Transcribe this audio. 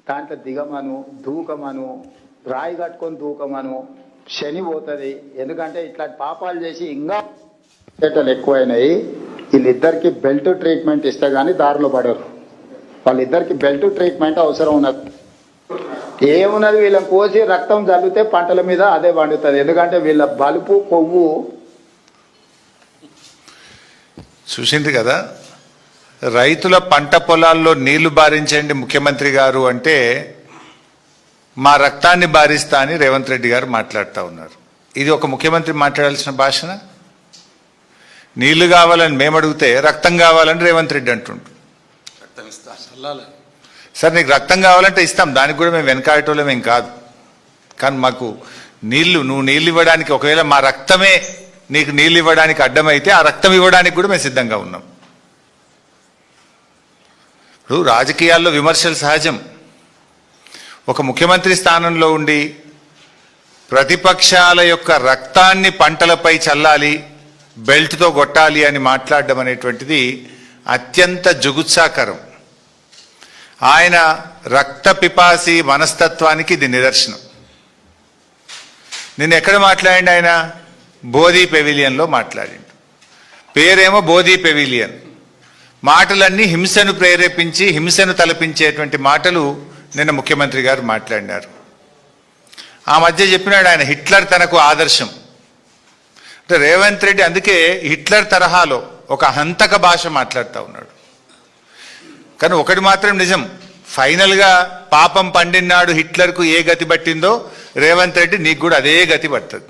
దాంట్లో దిగమను, దూకమను, రాయి కట్టుకొని దూకమను, శని పోతుంది. ఎందుకంటే ఇట్లాంటి పాపాలు చేసి ఇంకా ఎక్కువైనాయి. వీళ్ళిద్దరికి బెల్ట్ ట్రీట్మెంట్ ఇస్తే కానీ దారిలో పడరు. వాళ్ళిద్దరికి బెల్ట్ ట్రీట్మెంట్ అవసరం ఉన్నది. ఏమున్నది, వీళ్ళని కోసి రక్తం చల్లితే పంటల మీద అదే పండుతుంది. ఎందుకంటే వీళ్ళ బలుపు కొవ్వు చూసింది కదా. రైతుల పంట పొలాల్లో నీళ్లు బారించండి ముఖ్యమంత్రి గారు అంటే మా రక్తాన్ని బారిస్తా అని రేవంత్ రెడ్డి గారు మాట్లాడుతూ ఉన్నారు. ఇది ఒక ముఖ్యమంత్రి మాట్లాడాల్సిన భాషన? నీళ్లు కావాలని మేము అడిగితే రక్తం కావాలని రేవంత్ రెడ్డి అంటుండు. సార్ నీకు రక్తం కావాలంటే ఇస్తాం, దానికి కూడా మేము వెనకాడటోళ్ళం ఏం కాదు. కానీ మాకు నువ్వు నీళ్ళు ఇవ్వడానికి, ఒకవేళ మా రక్తమే నీకు నీళ్ళు ఇవ్వడానికి అడ్డమైతే ఆ రక్తం ఇవ్వడానికి కూడా మేము సిద్ధంగా ఉన్నాం. ఇప్పుడు రాజకీయాల్లో విమర్శలు సహజం. ఒక ముఖ్యమంత్రి స్థానంలో ఉండి ప్రతిపక్షాల యొక్క రక్తాన్ని పంటలపై చల్లాలి, బెల్ట్తో కొట్టాలి అని మాట్లాడడం అనేటువంటిది అత్యంత జుగుత్సాకరం. ఆయన రక్త పిపాసి మనస్తత్వానికి ఇది నిదర్శనం. నిన్న ఎక్కడ మాట్లాడండి? ఆయన బోధి పెవిలియన్లో మాట్లాడిండు. పేరేమో బోధి పెవిలియన్. మాటలన్నీ హింసను ప్రేరేపించి హింసను తలపించేటువంటి మాటలు నిన్న ముఖ్యమంత్రి గారు మాట్లాడినారు. ఆ మధ్య చెప్పినాడు ఆయన హిట్లర్ తనకు ఆదర్శం అంటే. రేవంత్ రెడ్డి అందుకే హిట్లర్ తరహాలో ఒక హంతక భాష మాట్లాడుతూ ఉన్నాడు. కానీ ఒకటి మాత్రం నిజం, ఫైనల్గా పాపం పండినాడు హిట్లర్కు ఏ గతి పట్టిందో రేవంత్ రెడ్డి నీకు కూడా అదే గతి పడుతుంది.